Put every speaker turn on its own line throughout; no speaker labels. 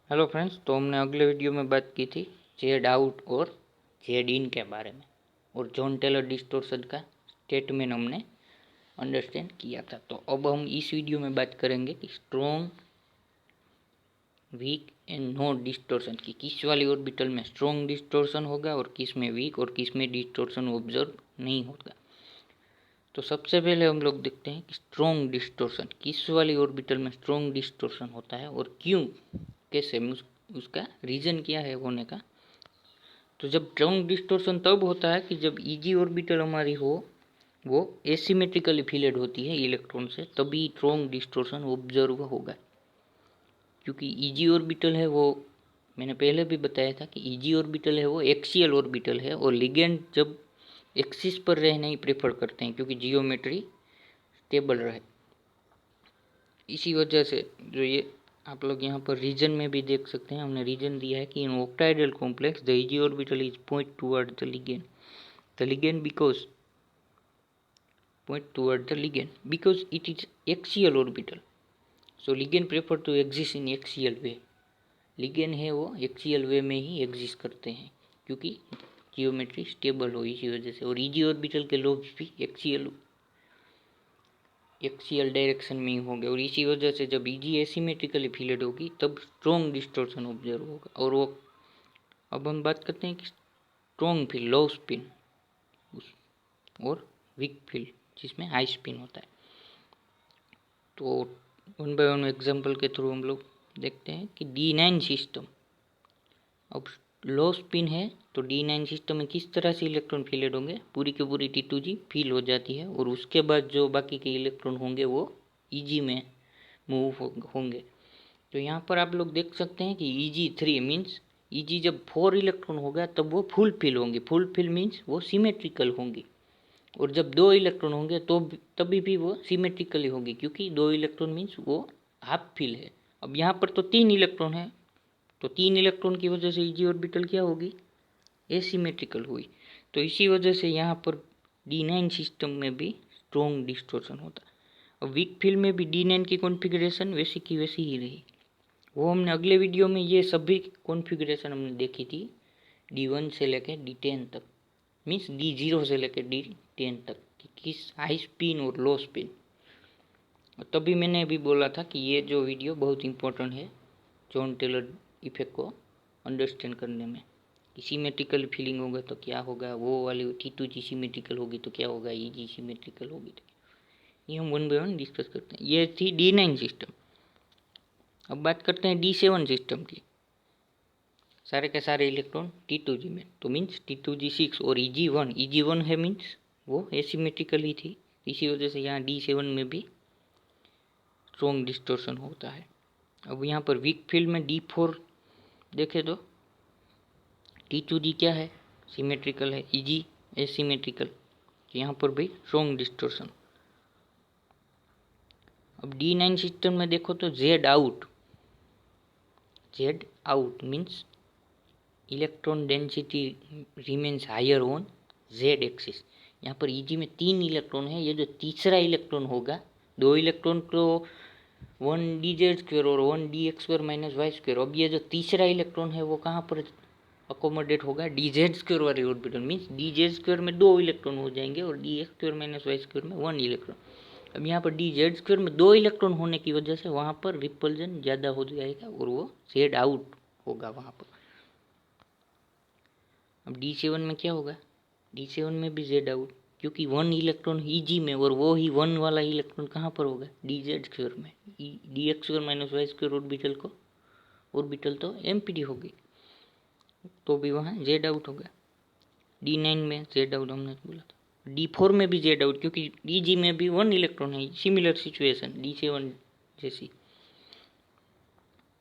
Hello friends, तो हमने अगले वीडियो में बात की थी जेड आउट और जेड इन के बारे में, और जॉन टेलर डिस्टोर्शन का स्टेटमेंट हमने अंडरस्टैंड किया था। तो अब हम इस वीडियो में बात करेंगे कि strong, weak and no distortion की किस वाली ऑर्बिटल में स्ट्रॉन्ग डिस्टोर्शन होगा और किस में वीक और किस में डिस्टोर्शन ऑब्जर्व नहीं होगा। तो सबसे पहले हम लोग देखते हैं कि स्ट्रॉन्ग डिस्टोर्शन किस वाली ऑर्बिटल में स्ट्रॉन्ग डिस्टोर्शन होता है और क्यों, कैसे, उसका रीज़न क्या है होने का। तो जब स्ट्रॉन्ग डिस्टोर्शन तब होता है कि जब ईजी ऑर्बिटल हमारी हो वो एसिमेट्रिकली फिलेड होती है इलेक्ट्रॉन से, तभी स्ट्रॉन्ग डिस्टोर्शन ऑब्जर्व होगा। क्योंकि ईजी ऑर्बिटल है वो, मैंने पहले भी बताया था कि ईजी ऑर्बिटल है वो एक्सियल ऑर्बिटल है, और लिगेंड जब एक्सिस पर रहना ही प्रेफर करते हैं क्योंकि जियोमेट्री स्टेबल रहे। इसी वजह से जो ये आप लोग यहाँ पर रीजन में भी देख सकते हैं, हमने रीजन दिया है कि in octahedral complex the e g orbital is point toward the ligand because point toward the ligand because it is axial orbital, so ligand prefer to exist in axial way। ligand है वो axial वे में ही exist करते हैं क्योंकि geometry stable हो, इसी वजह से। और ईजी ऑर्बिटल के लोब्स भी एक्सियल डायरेक्शन में ही होंगे, और इसी वजह से जब ईजी एसिमेट्रिकली फिलेड होगी तब स्ट्रॉन्ग डिस्टॉर्शन ऑब्जर्व होगा। और वो अब हम बात करते हैं कि स्ट्रॉन्ग फील्ड, लो स्पिन और वीक फील्ड जिसमें हाई स्पिन होता है। तो वन बाय वन एग्जाम्पल के थ्रू हम लोग देखते हैं कि D9 सिस्टम, अब लो स्पिन है तो D9 सिस्टम में किस तरह से इलेक्ट्रॉन फिलेड होंगे, पूरी की पूरी T2G फिल हो जाती है, और उसके बाद जो बाकी के इलेक्ट्रॉन होंगे वो EG में मूव होंगे। तो यहाँ पर आप लोग देख सकते हैं कि EG3 मीन्स EG जब 4 इलेक्ट्रॉन होगा तब वो फुल फिल होंगी। फुल फिल मीन्स वो सिमेट्रिकल होंगी, और जब 2 इलेक्ट्रॉन होंगे तो तभी भी वो सिमेट्रिकली होगी क्योंकि 2 इलेक्ट्रॉन मीन्स वो हाफ फिल है। अब यहाँ पर तो 3 इलेक्ट्रॉन है, तो 3 इलेक्ट्रॉन की वजह से ईजी ऑर्बिटल क्या होगी, एसिमेट्रिकल हुई। तो इसी वजह से यहाँ पर D9 सिस्टम में भी स्ट्रॉन्ग डिस्टॉर्शन होता है। अब वीक फील्ड में भी D9 की कॉन्फ़िगरेशन वैसी की वैसी ही रही। वो हमने अगले वीडियो में ये सभी कॉन्फ़िगरेशन हमने देखी थी, D1 से लेकर D10 तक, मीन्स D0 से लेकर D10 तक कि किस हाई स्पिन और लो स्पिन। तभी मैंने भी बोला था कि ये जो वीडियो बहुत इंपॉर्टेंट है जॉन टेलर इफेक्ट को अंडरस्टैंड करने में, कि सिमेट्रिकल फीलिंग होगा तो क्या होगा, वो वाली T2G सिमेट्रिकल होगी तो क्या होगा, EG सिमेट्रिकल होगी तो, ये हम वन बाय वन डिस्कस करते हैं। ये थी D9 सिस्टम। अब बात करते हैं D7 सिस्टम की। सारे के सारे इलेक्ट्रॉन T2G में, तो मीन्स T2G6 और EG1 है मीन्स वो एसिमेट्रिकल ही थी, इसी वजह से यहाँ D7 में भी स्ट्रॉन्ग डिस्टॉर्शन होता है। अब यहाँ पर वीक फील्ड में D4 देखे तो T2G क्या है, सिमेट्रिकल है, EG एसिमेट्रिकल, तो यहाँ पर भी स्ट्रॉन्ग डिस्टॉर्शन। अब D9 सिस्टम में देखो तो Z out means electron density remains higher on Z axis. यहाँ पर EG में 3 इलेक्ट्रॉन है, ये जो तीसरा इलेक्ट्रॉन होगा, 2 इलेक्ट्रॉन तो 1 DZ² और 1 DX² माइनस Y²। अब ये जो तीसरा इलेक्ट्रॉन है वो कहाँ पर अकोमोडेट होगा, DZ² वाली ऑर्बिटल, मीन्स DZ² में 2 इलेक्ट्रॉन हो जाएंगे और DX² माइनस Y² में 1 इलेक्ट्रॉन। अब यहाँ पर DZ² में 2 इलेक्ट्रॉन होने की वजह से वहाँ पर रिपल्जन ज़्यादा हो जाएगा और वो Z आउट होगा वहाँ पर। अब D7 में क्या होगा, D7 में भी Z आउट, क्योंकि 1 इलेक्ट्रॉन EG में और वो ही 1 वाला इलेक्ट्रॉन कहाँ पर होगा, DZ² में। DX² माइनस Y² ऑर्बिटल तो एम्प्टी होगी, तो भी वहाँ Z आउट होगा। D9 में Z आउट हमने बोला था। D4 में भी Z आउट, क्योंकि EG में भी 1 इलेक्ट्रॉन है, सिमिलर सिचुएशन D7 जैसी।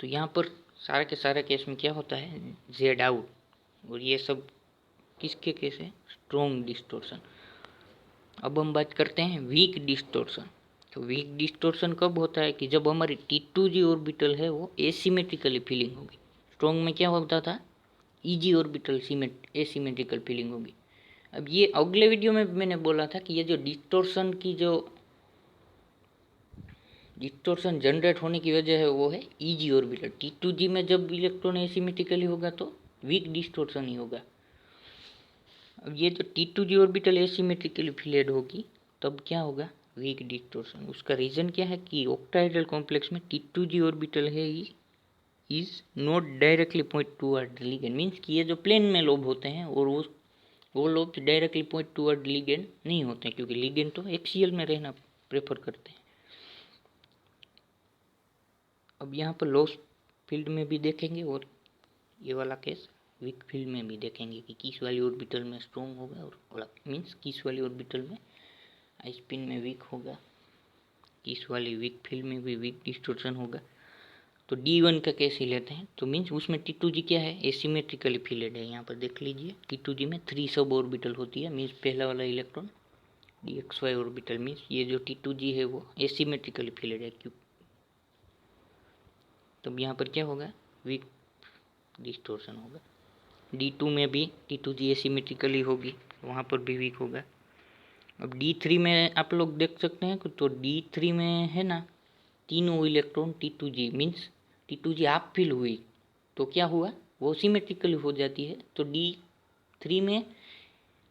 तो यहाँ पर सारे के सारे केस में क्या होता है, Z आउट। और ये सब किसके केस है, स्ट्रॉन्ग डिस्टॉर्शन। अब हम बात करते हैं वीक डिस्टॉर्शन। तो वीक डिस्टॉर्शन कब होता है कि जब हमारी T2G ऑर्बिटल है वो एसिमेट्रिकली फीलिंग होगी। स्ट्रॉन्ग में क्या होता था, EG ऑर्बिटल एसिमेट्रिकल फीलिंग होगी। अब ये अगले वीडियो में मैंने बोला था कि ये जो डिस्टॉर्शन की जो डिस्टोर्शन जनरेट होने की वजह है वो है ईजी ऑर्बिटल। T2G में जब इलेक्ट्रॉन एसिमेट्रिकली होगा तो वीक डिस्टोर्शन ही होगा। अब ये जो T2G ऑर्बिटल एसिमेट्रिकली फिलेड होगी तब क्या होगा, वीक डिस्टोर्शन। उसका रीज़न क्या है कि ऑक्टाहेड्रल कॉम्प्लेक्स में T2G ऑर्बिटल है is not directly point toward ligand, means कि ये जो प्लेन में लोब होते हैं और वो lobe directly point toward ligand नहीं होते हैं, क्योंकि लिगेंड तो एक्सियल में रहना प्रेफर करते हैं। अब यहाँ पर लॉस फील्ड में भी देखेंगे और ये वाला केस वीक फील्ड में भी देखेंगे कि किस वाली ऑर्बिटल में स्ट्रॉन्ग होगा और मीन्स किस वाली ऑर्बिटल में आई स्पिन में वीक होगा, किस वाली वीक फील्ड में भी वीक डिस्टोर्शन होगा। तो D1 का केस ही लेते हैं, तो मीन्स उसमें T2G क्या है, एसिमेट्रिकली फिलेड है। यहाँ पर देख लीजिए T2G में 3 सब ऑर्बिटल होती है, मीन्स पहला वाला इलेक्ट्रॉन DXY ऑर्बिटल, मीन्स ये जो T2G है वो एसिमेट्रिकली फिलेड है। क्यों, तब यहाँ पर क्या होगा, वीक डिस्टोर्शन होगा। D2 में भी T2G एसिमेट्रिकली होगी, वहाँ पर भी वीक होगा। अब D3 में आप लोग देख सकते हैं, तो D3 में है ना तीनों इलेक्ट्रॉन T2G, मीन्स T2G आप फिल हुई तो क्या हुआ, वो सिमेट्रिकली हो जाती है। तो D3 में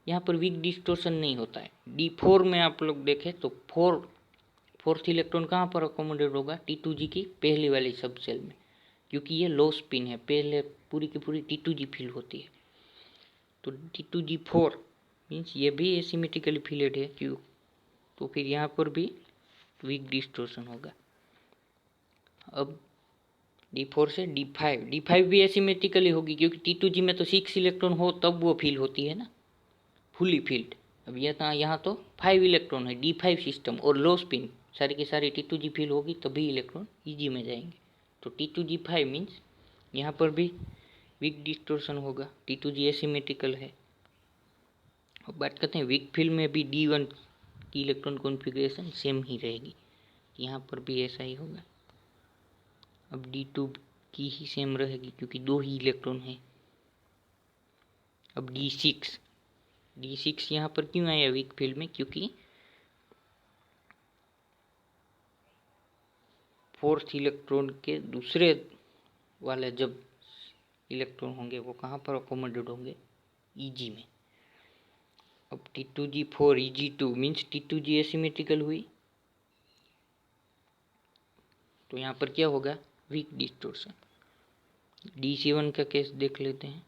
यहाँ पर वीक डिस्टोर्शन नहीं होता है। D4 में आप लोग देखें तो फोर्थ इलेक्ट्रॉन कहाँ पर अकोमोडेट होगा, T2G की पहली वाली सब सेल में, क्योंकि ये लो स्पिन है, पहले पूरी की पूरी T2G फिल होती है। तो T2G4 मीन्स ये भी एसिमेट्रिकली फिलेड है, क्यों, तो फिर यहाँ पर भी वीक डिस्टोर्शन होगा। अब D4 से D5 भी एसिमेट्रिकली होगी, क्योंकि T2G में तो 6 इलेक्ट्रॉन हो तब वो फिल होती है ना, फुली फिल्ड। अब यहाँ तो 5 इलेक्ट्रॉन है, D5 सिस्टम और लो स्पिन, सारी की सारी T2G फिल होगी तभी इलेक्ट्रॉन ईजी में जाएंगे। तो T2G5 मीन्स यहाँ पर भी वीक डिस्टोर्शन होगा, T2G एसिमेट्रिकल है। अब बात करते हैं वीक फील्ड में भी D1 की इलेक्ट्रॉन कॉन्फ़िगरेशन सेम ही रहेगी, यहाँ पर भी ऐसा ही होगा। अब D2 की ही सेम रहेगी क्योंकि 2 ही इलेक्ट्रॉन है। अब D6 यहाँ पर क्यों आया वीक फील्ड में, क्योंकि फोर्थ इलेक्ट्रॉन के दूसरे वाले जब इलेक्ट्रॉन होंगे वो कहाँ पर अकोमोडेट होंगे, Eg में। अब T2G4 Eg2 means T2G asymmetrical हुई, तो यहाँ पर क्या होगा, वीक डिस्टोर्शन। D7 का केस देख लेते हैं,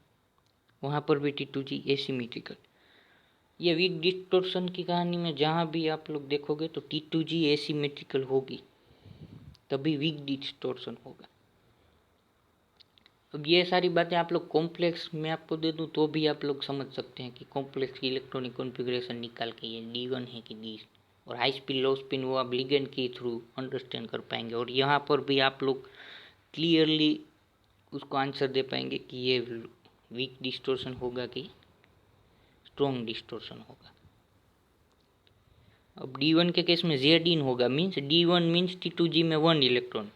वहाँ पर भी T2G एसिमेट्रिकल। ये वीक डिस्टोर्शन की कहानी में जहाँ भी आप लोग देखोगे तो T2G एसिमेट्रिकल होगी तभी वीक डिस्टोर्शन होगा। अब ये सारी बातें आप लोग कॉम्प्लेक्स में आपको दे दूं तो भी आप लोग समझ सकते हैं कि कॉम्प्लेक्स की इलेक्ट्रॉनिक कॉन्फ़िगरेशन निकाल के ये D1 है कि D, और हाई स्पिन लो स्पिन वो आप लिगेंड के थ्रू अंडरस्टैंड कर पाएंगे, और यहाँ पर भी आप लोग क्लियरली उसको आंसर दे पाएंगे कि ये वीक डिस्टोर्शन होगा कि स्ट्रॉन्ग डिस्टोर्शन होगा। अब D1 के केस में Z होगा, मीन्स D1 मीन्स T2G में 1 इलेक्ट्रॉन,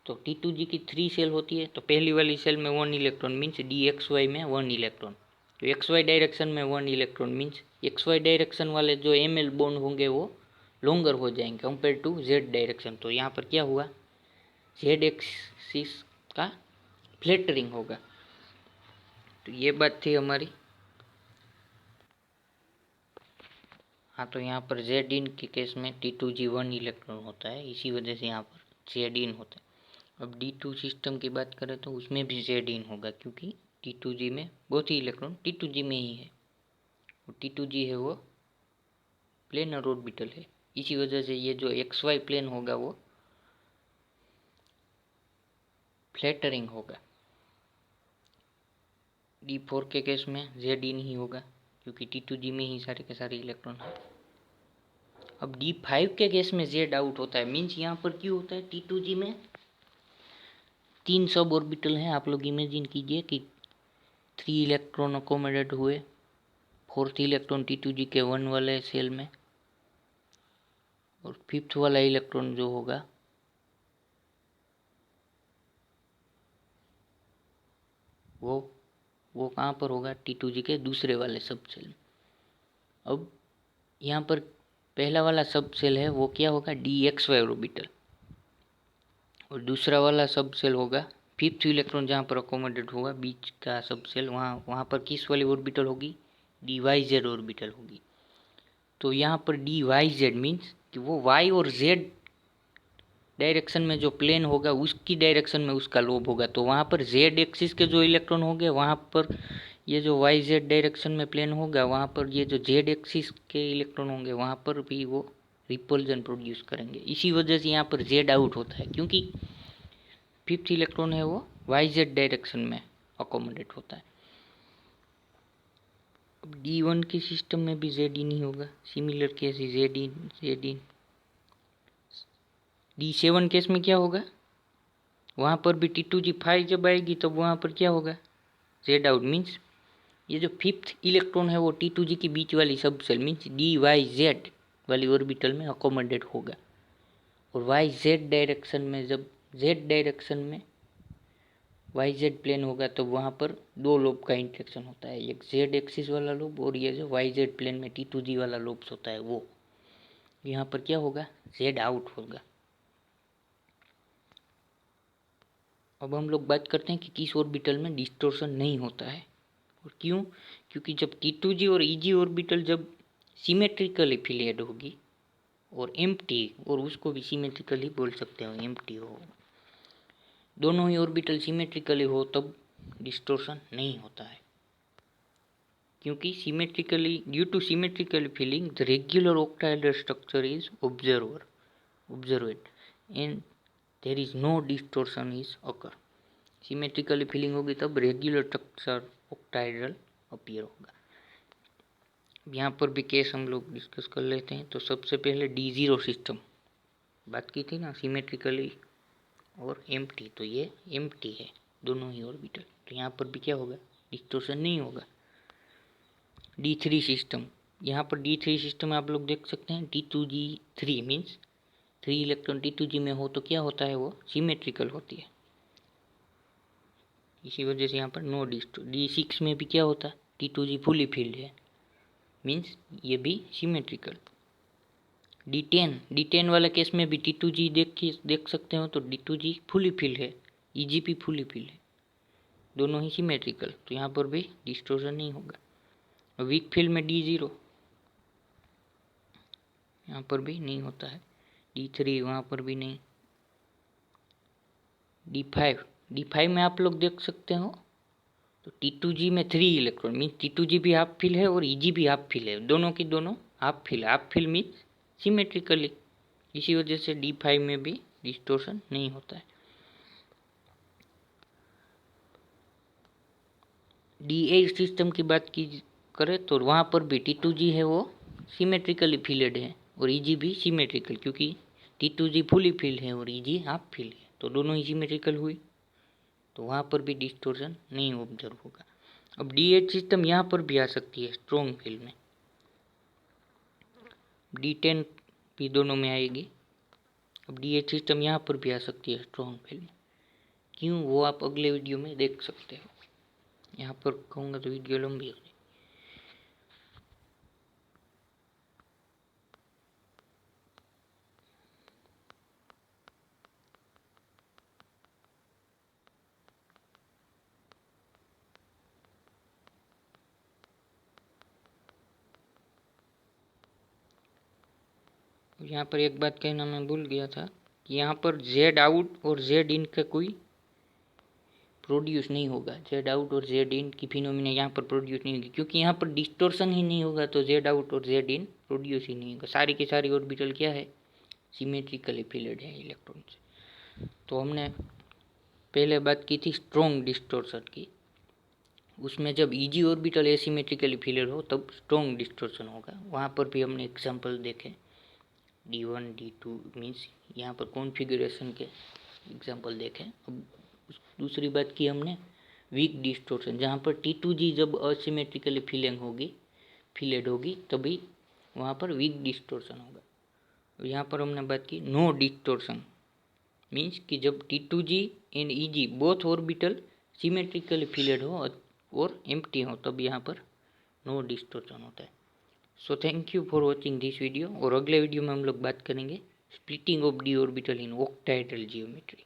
तो T2G की 3 सेल होती है, तो पहली वाली सेल में 1 इलेक्ट्रॉन मीन्स DXY में 1 इलेक्ट्रॉन, तो XY डायरेक्शन में 1 इलेक्ट्रॉन मीन्स XY डायरेक्शन वाले जो ML बॉन्ड होंगे वो लॉन्गर हो जाएंगे कंपेयर टू Z डायरेक्शन। तो यहाँ पर क्या हुआ, Z एक्सिस का फ्लैटरिंग होगा। तो ये बात थी हमारी। हाँ, तो यहाँ पर Z के केस में T2G 1 इलेक्ट्रॉन होता है, इसी वजह से यहाँ पर Z होता है। अब D2 सिस्टम की बात करें तो उसमें भी Z होगा, क्योंकि T2G में बहुत ही इलेक्ट्रॉन T2G में ही है, और T2G है वो प्लेनर ऑर्बिटल है, इसी वजह से ये जो XY प्लेन होगा वो फ्लैटरिंग होगा। D4 के केस में Z ही होगा, क्योंकि T2G में ही सारे के सारे इलेक्ट्रॉन है। अब D5 के केस में Z आउट होता है, मीन्स यहाँ पर क्यों होता है, T2G में 3 सब ऑर्बिटल हैं, आप लोग इमेजिन कीजिए कि 3 इलेक्ट्रॉन अकोमोडेट हुए, फोर्थ इलेक्ट्रॉन T2G के 1 वाले सेल में, और फिफ्थ वाला इलेक्ट्रॉन जो होगा वो कहाँ पर होगा, T2G के दूसरे वाले सब सेल में। अब यहाँ पर पहला वाला सब सेल है वो क्या होगा, DXY ऑर्बिटल, और दूसरा वाला सब सेल होगा फिफ्थ इलेक्ट्रॉन जहाँ पर अकोमोडेट होगा बीच का सब सेल, वहाँ पर किस वाली ऑर्बिटल होगी, DYZ ऑर्बिटल होगी। तो यहाँ पर DYZ मीन्स कि वो Y और Z डायरेक्शन में जो प्लेन होगा उसकी डायरेक्शन में उसका लोब होगा। तो वहाँ पर Z एक्सिस के जो इलेक्ट्रॉन होंगे वहाँ पर ये जो YZ डायरेक्शन में प्लेन होगा वहाँ पर ये जो Z एक्सिस के इलेक्ट्रॉन होंगे वहाँ पर भी वो रिपल्जन प्रोड्यूस करेंगे। इसी वजह से यहाँ पर Z आउट होता है, क्योंकि फिफ्थ इलेक्ट्रॉन है वो YZ डायरेक्शन में अकोमोडेट होता है। अब D1 के सिस्टम में भी Z ही नहीं होगा, similar case Z in। D7 case में क्या होगा, वहाँ पर भी T2G5 जब आएगी तब वहाँ पर क्या होगा, Z आउट मीन्स ये जो फिफ्थ इलेक्ट्रॉन है वो T2G की बीच वाली सब सेल मीन्स DYZ वाली ऑर्बिटल में अकोमोडेट होगा। और YZ डायरेक्शन में जब Z डायरेक्शन में YZ प्लेन होगा तो वहाँ पर दो लोब का इंटरेक्शन होता है, एक Z एक्सिस वाला लोब और ये जो YZ प्लेन में T2G वाला लोब्स होता है वो, यहाँ पर क्या होगा, Z आउट होगा। अब हम लोग बात करते हैं कि किस ऑर्बिटल में डिस्टोर्शन नहीं होता है और क्यों। क्योंकि जब T2G और EG ऑर्बिटल जब सिमेट्रिकली फिलेड होगी और एम्प्टी, और उसको भी सिमेट्रिकली बोल सकते हो, एम्प्टी हो, दोनों ही ऑर्बिटल सिमेट्रिकली हो तब डिस्टोर्शन नहीं होता है। क्योंकि symmetrically due to symmetrically filling the regular octahedral structure is observed and there is no distortion is occur. Symmetrically filling होगी तब रेगुलर स्ट्रक्चर ऑक्टाहेड्रल अपीयर होगा। यहाँ पर भी केस हम लोग डिस्कस कर लेते हैं। तो सबसे पहले D0 सिस्टम बात की थी ना, सिमेट्रिकली और एम्प्टी, तो ये एम्प्टी है दोनों ही ऑर्बिटल, तो यहाँ पर भी क्या होगा, डिस्टोर्शन नहीं होगा। D3 सिस्टम, यहाँ पर D3 सिस्टम में आप लोग देख सकते हैं T2G3 मीन्स 3 इलेक्ट्रॉन T2G में हो तो क्या होता है, वो सिमेट्रिकल होती है, इसी वजह से यहाँ पर नो डिस्टोर। D6 में भी क्या होता है, T2G फुली फिल्ड है मीन्स ये भी सिमेट्रिकल। D10 वाला केस में भी T2G देख सकते हो तो D2G फुली फिल है, EGP फुली फिल है, दोनों ही सिमेट्रिकल, तो यहाँ पर भी डिस्टोर्शन नहीं होगा। वीक फिल में D0, यहाँ पर भी नहीं होता है। D3 वहाँ पर भी नहीं। D5 में आप लोग देख सकते हो तो T2G में 3 इलेक्ट्रॉन मीन्स T2G भी हाफ फिल है और EG भी हाफ फिल है, दोनों की दोनों हाफ फिल मीन्स सिमेट्रिकली, इसी वजह से D5 में भी डिस्टोर्शन नहीं होता है। D8 सिस्टम की बात की करें तो वहाँ पर भी T2G है वो सिमेट्रिकली फिलेड है और EG भी सिमेट्रिकल, क्योंकि T2G फुली फिल है और EG हाफ फिल है, तो दोनों ही सिमेट्रिकल हुई, तो वहाँ पर भी डिस्टोर्शन नहीं ऑब्जर्व होगा। अब D8 सिस्टम यहाँ पर भी आ सकती है स्ट्रॉन्ग फिल में, D10 भी दोनों में आएगी। अब D8 सिस्टम यहाँ पर भी आ सकती है स्ट्रॉन्ग फिल में, क्यों वो आप अगले वीडियो में देख सकते हो, यहाँ पर कहूँगा तो वीडियो लंबी हो जाएगी। यहाँ पर एक बात कहना मैं भूल गया था कि यहाँ पर Z आउट और Z इन का कोई प्रोड्यूस नहीं होगा, Z आउट और Z इन की फिनोमिना यहाँ पर प्रोड्यूस नहीं होगी, क्योंकि यहाँ पर डिस्टोर्शन ही नहीं होगा तो Z आउट और Z इन प्रोड्यूस ही नहीं होगा। सारी की सारी ऑर्बिटल क्या है, सिमेट्रिकली फिलेड है इलेक्ट्रॉन से। तो हमने पहले बात की थी स्ट्रॉन्ग डिस्टोर्शन की, उसमें जब EG ऑर्बिटल एसिमेट्रिकली फिलेड हो तब स्ट्रॉन्ग डिस्टोर्शन होगा। वहाँ पर भी हमने एग्जाम्पल देखे D1 D2 मीन्स यहाँ पर कॉन्फ़िगरेशन के एग्जाम्पल देखें। अब दूसरी बात की हमने वीक डिस्टोर्शन, जहाँ पर T2G जब असिमेट्रिकली फिलेड होगी तभी वहाँ पर वीक डिस्टोर्शन होगा। यहाँ पर हमने बात की नो डिस्टोर्शन मीन्स कि जब T2G and EG both orbital symmetrically filled हो और एम्प्टी हो तब यहाँ पर नो डिस्टोर्शन होता है। So thank you for watching this video, और अगले वीडियो में हम लोग बात करेंगे splitting of D orbital in octahedral geometry.